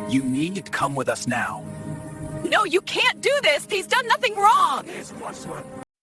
You need to come with us now. No, you can't do this! He's done nothing wrong!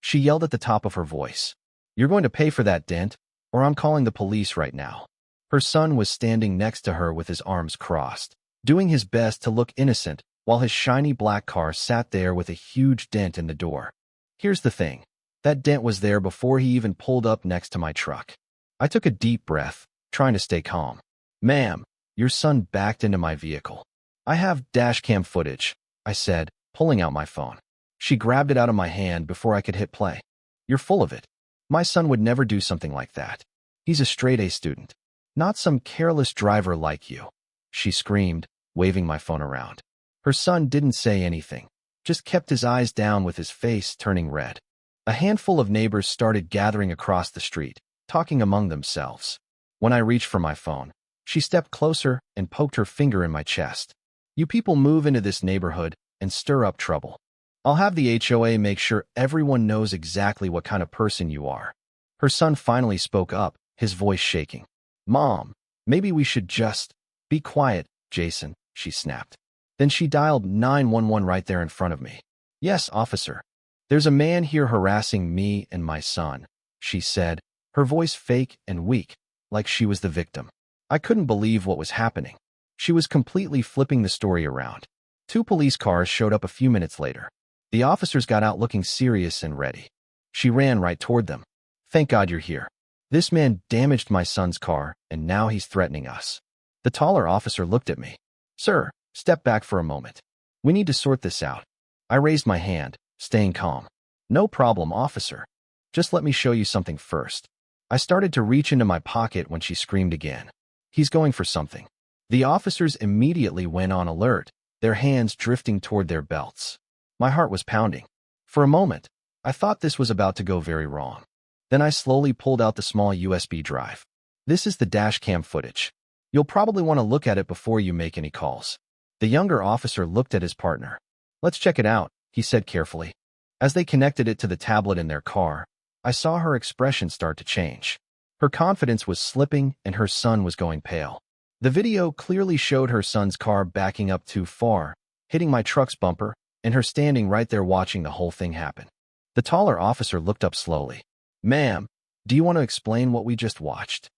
She yelled at the top of her voice. You're going to pay for that dent, or I'm calling the police right now. Her son was standing next to her with his arms crossed, doing his best to look innocent, while his shiny black car sat there with a huge dent in the door. Here's the thing. That dent was there before he even pulled up next to my truck. I took a deep breath, trying to stay calm. Ma'am, your son backed into my vehicle. I have dashcam footage, I said, pulling out my phone. She grabbed it out of my hand before I could hit play. You're full of it. My son would never do something like that. He's a straight-A student, not some careless driver like you, she screamed, waving my phone around. Her son didn't say anything, just kept his eyes down with his face turning red. A handful of neighbors started gathering across the street, talking among themselves. When I reached for my phone, she stepped closer and poked her finger in my chest. You people move into this neighborhood and stir up trouble. I'll have the HOA make sure everyone knows exactly what kind of person you are. Her son finally spoke up, his voice shaking. Mom, maybe we should just be quiet, Jason, she snapped. Then she dialed 911 right there in front of me. Yes, officer. There's a man here harassing me and my son, she said, her voice fake and weak, like she was the victim. I couldn't believe what was happening. She was completely flipping the story around. 2 police cars showed up a few minutes later. The officers got out looking serious and ready. She ran right toward them. Thank God you're here. This man damaged my son's car, and now he's threatening us. The taller officer looked at me. Sir, step back for a moment. We need to sort this out. I raised my hand, staying calm. No problem, officer. Just let me show you something first. I started to reach into my pocket when she screamed again. He's going for something. The officers immediately went on alert, their hands drifting toward their belts. My heart was pounding. For a moment, I thought this was about to go very wrong. Then I slowly pulled out the small USB drive. This is the dashcam footage. You'll probably want to look at it before you make any calls. The younger officer looked at his partner. Let's check it out, he said carefully. As they connected it to the tablet in their car, I saw her expression start to change. Her confidence was slipping and her son was going pale. The video clearly showed her son's car backing up too far, hitting my truck's bumper, and her standing right there watching the whole thing happen. The taller officer looked up slowly. Ma'am, do you want to explain what we just watched?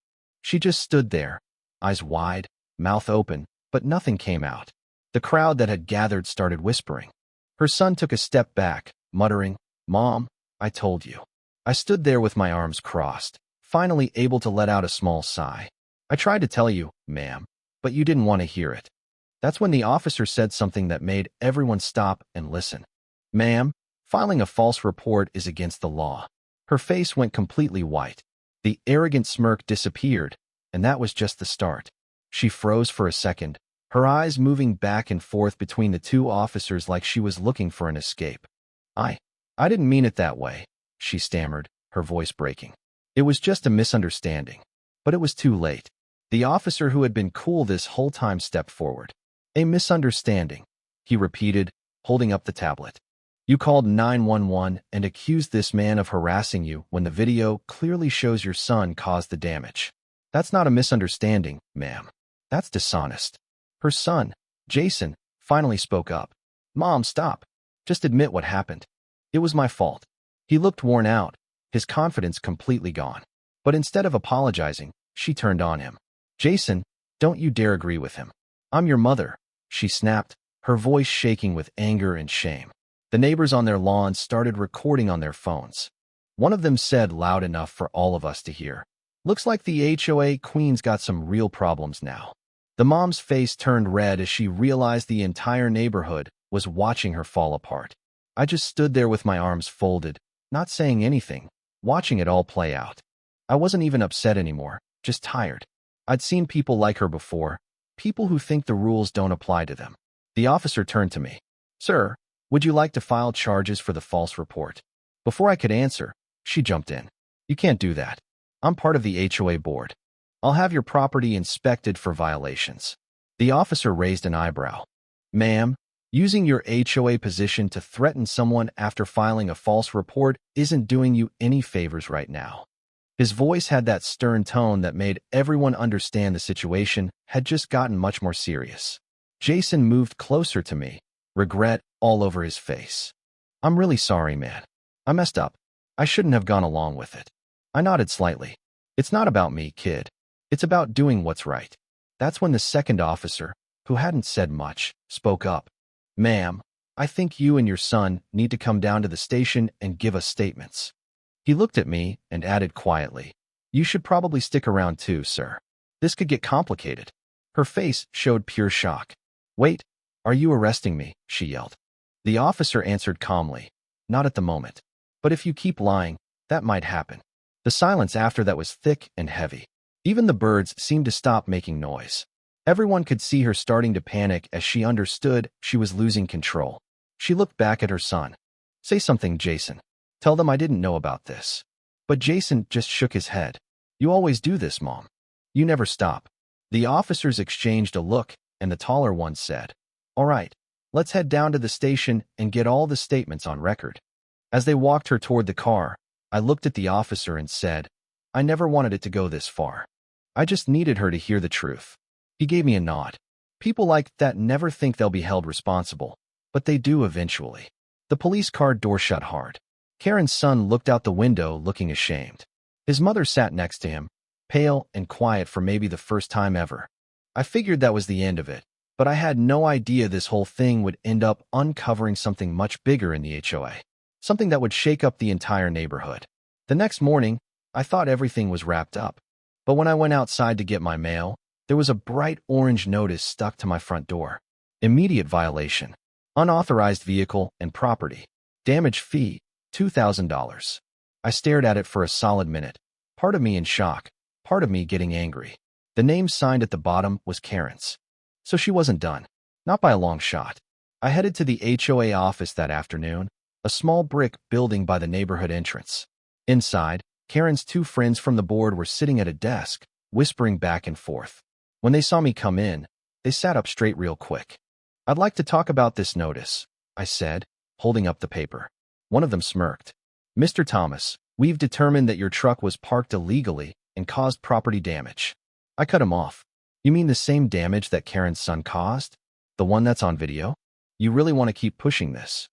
She just stood there, eyes wide, mouth open, but nothing came out. The crowd that had gathered started whispering. Her son took a step back, muttering, Mom, I told you. I stood there with my arms crossed, finally able to let out a small sigh. I tried to tell you, ma'am, but you didn't want to hear it. That's when the officer said something that made everyone stop and listen. Ma'am, filing a false report is against the law. Her face went completely white. The arrogant smirk disappeared, and that was just the start. She froze for a second, her eyes moving back and forth between the 2 officers like she was looking for an escape. I didn't mean it that way, she stammered, her voice breaking. It was just a misunderstanding. But it was too late. The officer who had been cool this whole time stepped forward. A misunderstanding, he repeated, holding up the tablet. You called 911 and accused this man of harassing you when the video clearly shows your son caused the damage. That's not a misunderstanding, ma'am. That's dishonest. Her son, Jason, finally spoke up. Mom, stop. Just admit what happened. It was my fault. He looked worn out, his confidence completely gone. But instead of apologizing, she turned on him. Jason, don't you dare agree with him. I'm your mother, she snapped, her voice shaking with anger and shame. The neighbors on their lawns started recording on their phones. One of them said loud enough for all of us to hear. Looks like the HOA queen's got some real problems now. The mom's face turned red as she realized the entire neighborhood was watching her fall apart. I just stood there with my arms folded, not saying anything, watching it all play out. I wasn't even upset anymore, just tired. I'd seen people like her before, people who think the rules don't apply to them. The officer turned to me. Sir, would you like to file charges for the false report? Before I could answer, she jumped in. You can't do that. I'm part of the HOA board. I'll have your property inspected for violations. The officer raised an eyebrow. Ma'am, using your HOA position to threaten someone after filing a false report isn't doing you any favors right now. His voice had that stern tone that made everyone understand the situation had just gotten much more serious. Jason moved closer to me, regret all over his face. I'm really sorry, man. I messed up. I shouldn't have gone along with it. I nodded slightly. It's not about me, kid. It's about doing what's right. That's when the second officer, who hadn't said much, spoke up. Ma'am, I think you and your son need to come down to the station and give us statements. He looked at me and added quietly, You should probably stick around too, sir. This could get complicated. Her face showed pure shock. Wait, are you arresting me? She yelled. The officer answered calmly, Not at the moment. But if you keep lying, that might happen. The silence after that was thick and heavy. Even the birds seemed to stop making noise. Everyone could see her starting to panic as she understood she was losing control. She looked back at her son. Say something, Jason. Tell them I didn't know about this. But Jason just shook his head. You always do this, Mom. You never stop. The officers exchanged a look, and the taller one said, All right, let's head down to the station and get all the statements on record. As they walked her toward the car, I looked at the officer and said, I never wanted it to go this far. I just needed her to hear the truth. He gave me a nod. People like that never think they'll be held responsible, but they do eventually. The police car door shut hard. Karen's son looked out the window looking ashamed. His mother sat next to him, pale and quiet for maybe the first time ever. I figured that was the end of it, but I had no idea this whole thing would end up uncovering something much bigger in the HOA. Something that would shake up the entire neighborhood. The next morning, I thought everything was wrapped up. But when I went outside to get my mail, there was a bright orange notice stuck to my front door. Immediate violation. Unauthorized vehicle and property. Damage fee, $2,000. I stared at it for a solid minute, part of me in shock, part of me getting angry. The name signed at the bottom was Karen's. So she wasn't done. Not by a long shot. I headed to the HOA office that afternoon, a small brick building by the neighborhood entrance. Inside, Karen's two friends from the board were sitting at a desk, whispering back and forth. When they saw me come in, they sat up straight real quick. I'd like to talk about this notice, I said, holding up the paper. One of them smirked. Mr. Thomas, we've determined that your truck was parked illegally and caused property damage. I cut him off. You mean the same damage that Karen's son caused? The one that's on video? You really want to keep pushing this?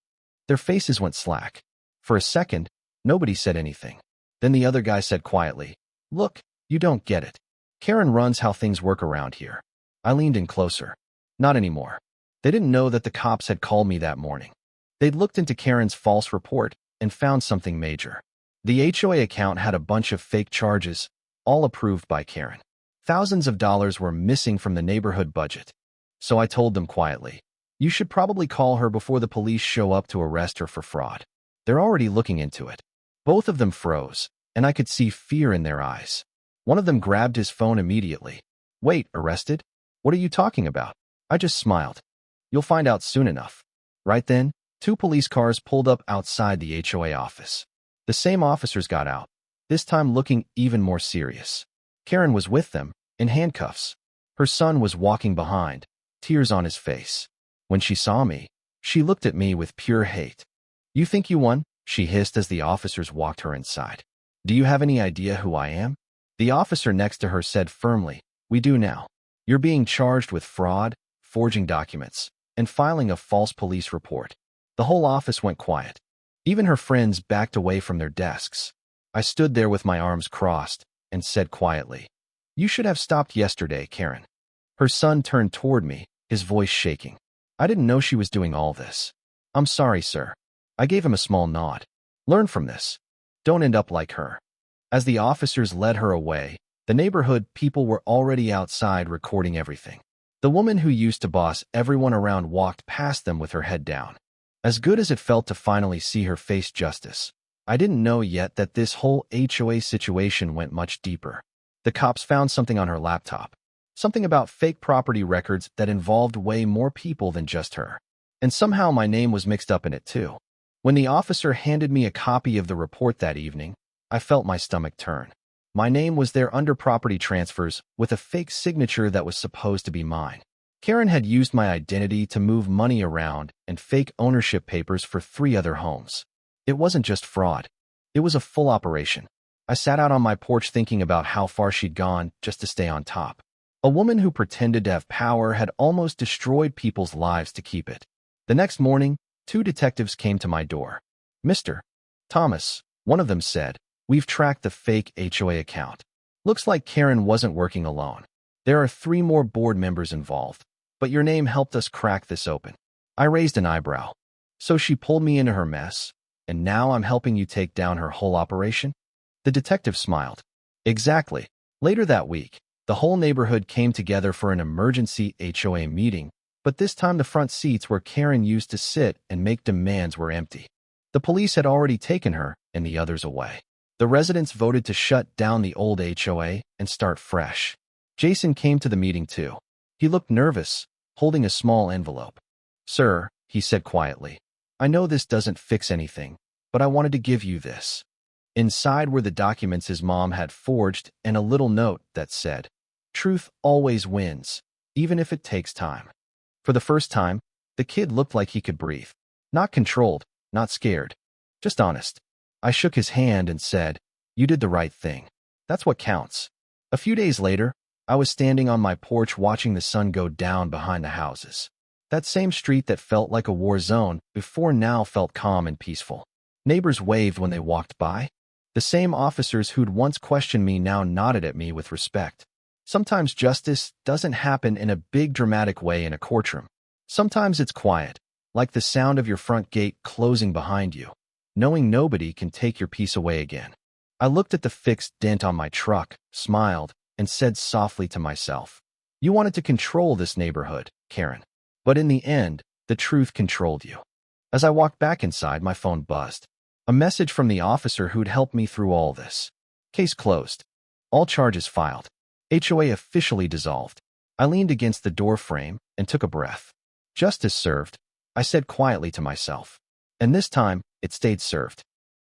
Their faces went slack. For a second, nobody said anything. Then the other guy said quietly, Look, you don't get it. Karen runs how things work around here. I leaned in closer. Not anymore. They didn't know that the cops had called me that morning. They'd looked into Karen's false report and found something major. The HOA account had a bunch of fake charges, all approved by Karen. Thousands of dollars were missing from the neighborhood budget. So I told them quietly, You should probably call her before the police show up to arrest her for fraud. They're already looking into it. Both of them froze, and I could see fear in their eyes. One of them grabbed his phone immediately. Wait, arrested? What are you talking about? I just smiled. You'll find out soon enough. Right then, two police cars pulled up outside the HOA office. The same officers got out, this time looking even more serious. Karen was with them, in handcuffs. Her son was walking behind, tears on his face. When she saw me, she looked at me with pure hate. You think you won? She hissed as the officers walked her inside. Do you have any idea who I am? The officer next to her said firmly, We do now. You're being charged with fraud, forging documents, and filing a false police report. The whole office went quiet. Even her friends backed away from their desks. I stood there with my arms crossed and said quietly, You should have stopped yesterday, Karen. Her son turned toward me, his voice shaking. I didn't know she was doing all this. I'm sorry, sir. I gave him a small nod. Learn from this. Don't end up like her. As the officers led her away, the neighborhood people were already outside recording everything. The woman who used to boss everyone around walked past them with her head down. As good as it felt to finally see her face justice, I didn't know yet that this whole HOA situation went much deeper. The cops found something on her laptop. Something about fake property records that involved way more people than just her. And somehow my name was mixed up in it too. When the officer handed me a copy of the report that evening, I felt my stomach turn. My name was there under property transfers with a fake signature that was supposed to be mine. Karen had used my identity to move money around and fake ownership papers for 3 other homes. It wasn't just fraud. It was a full operation. I sat out on my porch thinking about how far she'd gone just to stay on top. A woman who pretended to have power had almost destroyed people's lives to keep it. The next morning, 2 detectives came to my door. Mr. Thomas, one of them said, we've tracked the fake HOA account. Looks like Karen wasn't working alone. There are 3 more board members involved, but your name helped us crack this open. I raised an eyebrow. So she pulled me into her mess, and now I'm helping you take down her whole operation? The detective smiled. Exactly. Later that week, the whole neighborhood came together for an emergency HOA meeting, but this time the front seats where Karen used to sit and make demands were empty. The police had already taken her and the others away. The residents voted to shut down the old HOA and start fresh. Jason came to the meeting too. He looked nervous, holding a small envelope. Sir, he said quietly, I know this doesn't fix anything, but I wanted to give you this. Inside were the documents his mom had forged and a little note that said, Truth always wins, even if it takes time. For the first time, the kid looked like he could breathe. Not controlled, not scared, just honest. I shook his hand and said, You did the right thing. That's what counts. A few days later, I was standing on my porch watching the sun go down behind the houses. That same street that felt like a war zone before now felt calm and peaceful. Neighbors waved when they walked by. The same officers who'd once questioned me now nodded at me with respect. Sometimes justice doesn't happen in a big dramatic way in a courtroom. Sometimes it's quiet, like the sound of your front gate closing behind you, knowing nobody can take your peace away again. I looked at the fixed dent on my truck, smiled, and said softly to myself, You wanted to control this neighborhood, Karen. But in the end, the truth controlled you. As I walked back inside, my phone buzzed. A message from the officer who'd helped me through all this. Case closed. All charges filed. HOA officially dissolved. I leaned against the door frame and took a breath. Justice served, I said quietly to myself. And this time, it stayed served.